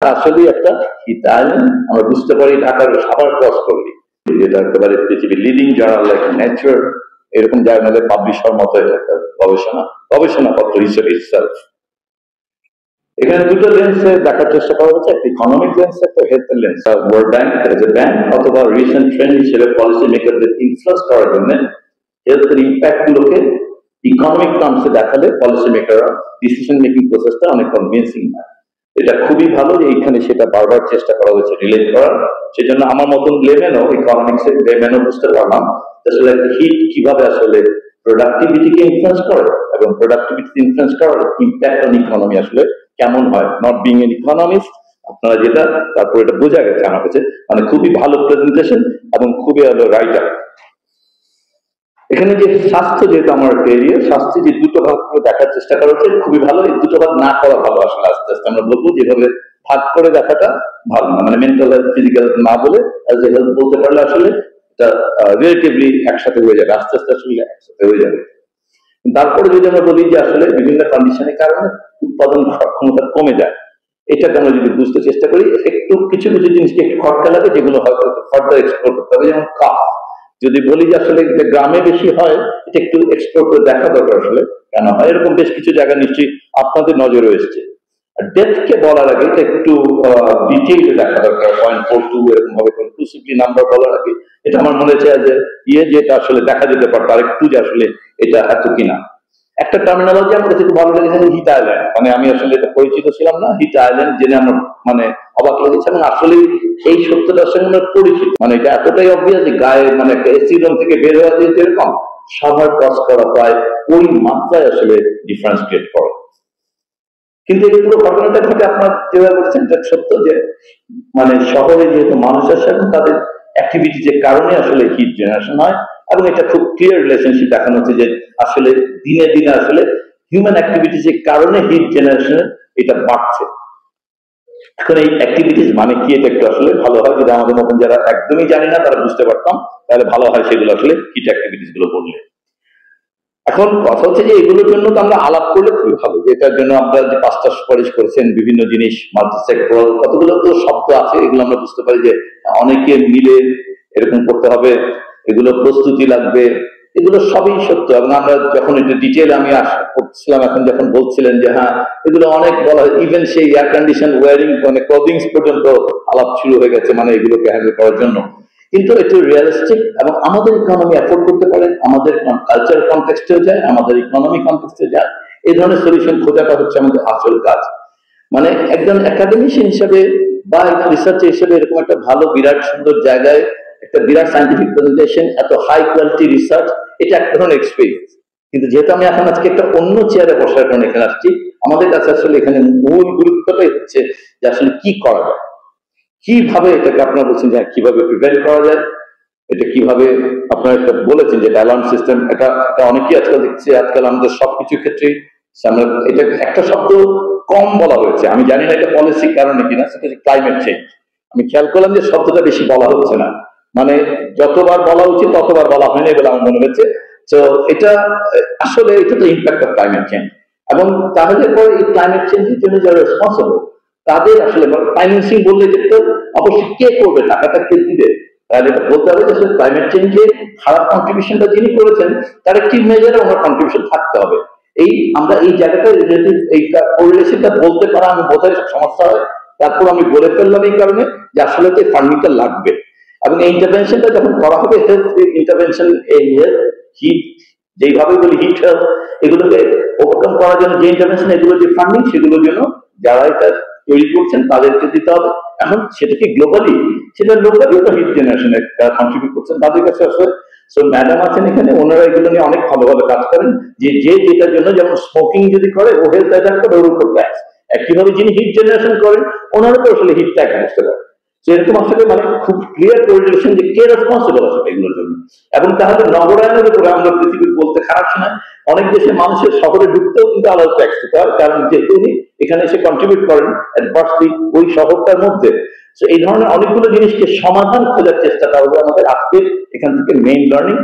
আসলে একটা hit island আমরা বুঝতে পারি ঢাকার সাভার ক্রস করলে, যেটা একেবারে পৃথিবীর লিডিং জার্নাল লাইক নেচার এরকম জার্নালে পাবলিশ হওয়ার মতো এটা একটা গবেষণাপত্র হিসেবে ইটসেলফ। এখানে দুটো লেন্সে দেখার চেষ্টা করা হচ্ছে, একটা ইকোনমিক লেন্স, একটা health lens. World bank as a bank অথবা রিসেন্ট ট্রেন্ড হিসেবে পলিসি মেকারদের ইনফ্লুয়েন্স করার জন্য হেলথের ইম্প্যাক্ট গুলোকে ইকোনমিক টার্মসে দেখালে পলিসি মেকাররা ডিসিশন মেকিং প্রসেসটা অনেক কনভিন্সিং হয়। এটা খুবই ভালো যে এইখানে সেটা বারবার চেষ্টা করা হয়েছে রিলেট করার। সেজন্য আমার মতন লেমেনও, ইকোনমিক্সের লেমেনও বুঝতে পারলাম আসলে একটা হিট কিভাবে আসলে প্রোডাক্টিভিটিকে ইনফ্লুয়েন্স করে এবং প্রোডাক্টিভিটি ইনফ্লুয়েন্স করার ইম্প্যাক্ট অন ইকোনমি আসলে কেমন হয়। নট বিং এন ইকোনমিস্ট আপনারা যেটা, তারপর এটা বোঝা গেছে আমার কাছে, মানে খুবই ভালো প্রেজেন্টেশন এবং খুবই ভালো রাইটার। এখানে যে স্বাস্থ্য, যেহেতু আমার এরিয়া, স্বাস্থ্য যে দুটো ভাগ করে দেখার চেষ্টা করা হচ্ছে খুবই ভালো। এই দুটো ভাগ না করা ভালো আসলে, আস্তে আস্তে আমরা বলবো যেভাবে ভাগ করে দেখাটা ভালো না, মানে মেন্টাল হেলথ ফিজিক্যাল হেলথ না বলে অ্যাজ এ হেলথ বলতে পারলে আসলে এটা রিলেটিভলি একসাথে হয়ে যাবে, আস্তে আস্তে আসলে একসাথে হয়ে যাবে। তারপরে যদি আমরা বলি যে আসলে বিভিন্ন কন্ডিশনের কারণে উৎপাদন ক্ষমতা কমে যায়, এটাকে আমরা যদি বুঝতে চেষ্টা করি, একটু কিছু কিছু জিনিসকে একটু খরচা লাগে যেগুলো হয়তো ফার্দার এক্সপ্লোর করতে হবে। যেমন কাফ, যদি বলি যে আসলে গ্রামে বেশি হয়, এটা একটু এক্সপ্লোর করে দেখা দরকার আসলে কেন হয়। এরকম বেশ কিছু জায়গা নিশ্চয়ই আপনাদের নজরে এসছে। আর ডেথকে বলার আগে এটা একটু ডিটেইলে দেখা দরকার, 0.42 এরকম ভাবে কনক্লুসিভলি নাম্বার বলার আগে এটা আমার মনে হচ্ছে যে যেটা আসলে দেখা যেতে পারতো আর একটু, যে আসলে এটা এত কিনা। একটা টার্মিনোলজি আমার কাছে ভালো লেগেছে, হিট আইল্যান্ড, মানে আমি আসলে এটা পরিচিত ছিলাম না। হিট আইল্যান্ড জেনে আমার মানে অবাক লেগেছে, এবং আসলে এই সত্যটার সঙ্গে আমরা পরিচিত, মানে এটা এতটাই অবভিয়াস যে গায়ে মানে একটা এসি রুম থেকে বের হওয়া যায় যেরকম সাভার ক্রস করা প্রায় ওই মাত্রায় আসলে ডিফারেন্স ক্রিয়েট করে। কিন্তু এই পুরো ঘটনাটা ঘটে আপনার যেভাবে বলেছেন এটা সত্য, যে মানে শহরে যেহেতু মানুষ আসে এবং তাদের অ্যাক্টিভিটিজের কারণে আসলে হিট জেনারেশন হয়, এবং এটা খুব ক্লিয়ার রিলেশনশিপ দেখানো হচ্ছে যে আসলে দিনে দিনে আসলে হিউম্যান অ্যাক্টিভিটিজের কারণে হিট জেনারেশন এটা বাড়ছে। এখন এই অ্যাক্টিভিটিস মানে কি, এটা একটু আসলে ভালো হয় যদি আমাদের মতন যারা একদমই জানি না তারা বুঝতে পারতাম, তাহলে ভালো হয় সেগুলো আসলে হিট অ্যাক্টিভিটিস গুলো বললে। এখন কথা হচ্ছে যে এগুলোর জন্য তো আমরা আলাপ করলে খুবই ভালো, যে এটার জন্য আমরা যে 5টা সুপারিশ করেছেন বিভিন্ন জিনিস, মাল্টি সেক্টরাল কতগুলো তো শব্দ আছে, এগুলো আমরা বুঝতে পারি যে অনেকে মিলে এরকম করতে হবে, এগুলো প্রস্তুতি লাগবে, এগুলো সবই সত্য। এবং আমরা যখন এটা ডিটেল আমি করছিলাম, এখন যখন বলছিলেন যে হ্যাঁ এগুলো অনেক বলা হয়, ইভেন সেই এয়ার কন্ডিশন ওয়ারিং মানে ক্লদিংস পর্যন্ত আলাপ শুরু হয়ে গেছে মানে এগুলোকে হ্যান্ডেল করার জন্য। কিন্তু একটু রিয়েলিস্টিক এবং আমাদের ইকোনমি অ্যাফোর্ড করতে পারে, আমাদের কালচার কনটেক্সটেও যায়, আমাদের ইকোনমি কনটেক্সটে যায়, এই ধরনের সলিউশন খোঁজাটা হচ্ছে আমাদের আসল কাজ। মানে একজন একাডেমিশিয়ান হিসেবে বা রিসার্চার হিসেবে এরকম একটা ভালো বিরাট সুন্দর জায়গায় একটা বিরাট সাইন্টিফিক প্রেজেন্টেশন, এত হাই কোয়ালিটি রিসার্চ, এটা এক ধরনের এক্সপিরিয়েন্স। কিন্তু যেহেতু আমি এখন আজকে একটা অন্য চেয়ারে বসার কারণে এখানে আসছি, আমাদের কাছে আসলে এখানে মূল গুরুত্বটাই হচ্ছে যে আসলে কি করা যায়, কিভাবে এটাকে আপনারা বলছেন যে কিভাবে প্রিভেন্ট করা যায়, এটা কিভাবে আপনারা একটা বলেছেন যে অ্যালার্ম সিস্টেম, এটা অনেকেই আজকাল দেখছি, আজকাল আমাদের সবকিছু ক্ষেত্রে এটা একটা শব্দ কম বলা হয়েছে, আমি জানি না এটা পলিসির কারণে কিনা, সেটা হচ্ছে ক্লাইমেট চেঞ্জ। আমি খেয়াল করলাম যে শব্দটা বেশি বলা হচ্ছে না, মানে যতবার বলা উচিত ততবার বলা হয়নি বলে আমার মনে হচ্ছে। তো এটা আসলে এটা তো ইম্প্যাক্ট অফ ক্লাইমেট চেঞ্জ, এবং তাহলে পরে এই ক্লাইমেট চেঞ্জের জন্য যারা রেসপন্সিবল তাদের আসলে ফাইন্যান্সিং বললে যেটা অবশ্যই কে করবে, টাকাটা কে দিবে, তাহলে এটা বলতে হবে যে ক্লাইমেট চেঞ্জে খারাপ কন্ট্রিবিউশনটা যিনি করেছেন তার একটি মেজারে ওনার কন্ট্রিবিউশন থাকতে হবে। এই আমরা এই জায়গাটা রিলেটিভ এই কোরিলেশনটা বলতে পারা আমি বোঝাই সমস্যা হয়, তারপর আমি বলে ফেললাম এই কারণে যে আসলে তো ফান্ডিংটা লাগবে, এবং এই ইন্টারভেনশনটা যখন করা হবে হেলথ ইন্টারভেনশন, এই হেলথ হিট যেইভাবে বলি হিট হেলথ, এগুলোকে ওভারকাম করার জন্য যে ইন্টারভেনশন, এগুলো যে ফান্ডিং, সেগুলোর জন্য যারা এটা তৈরি করছেন তাদেরকে দিতে হবে। এখন সেটাকে গ্লোবালি, সেটা লোকালি তো হিট জেনারেশনে কন্ট্রিবিউট করছেন, তাদের কাছে আসলে সো ম্যাডাম আছেন এখানে, ওনারা এগুলো নিয়ে অনেক ভালোভাবে কাজ করেন, যে যেটার জন্য, যেমন স্মোকিং যদি করে ও হেলথ অ্যাটাক করে ওর উপর ট্যাক্স, একইভাবে যিনি হিট জেনারেশন করেন ওনারা তো আসলে হিট ট্যাক্স বসতে পারে। এরকম আসলে মানে খুব ক্লিয়ার কোরিলেশন যে কে রেসপন্সিবল আছে এগুলোর জন্য। এবং তাহলে নগরায়নের উপরে আমরা পৃথিবীর বলতে খারাপ শোনায়, অনেক দেশে মানুষের শহরে ঢুকতেও কিন্তু আলাদা ট্যাক্স দিতে হয়, কারণ যেহেতু উনি এখানে এসে কন্ট্রিবিউট করেন অ্যাডভার্সলি ওই শহরটার মধ্যে। তো এই ধরনের অনেকগুলো জিনিসকে সমাধান খোঁজার চেষ্টা করবো আমাদের আজকে এখান থেকে মেইন লার্নিং।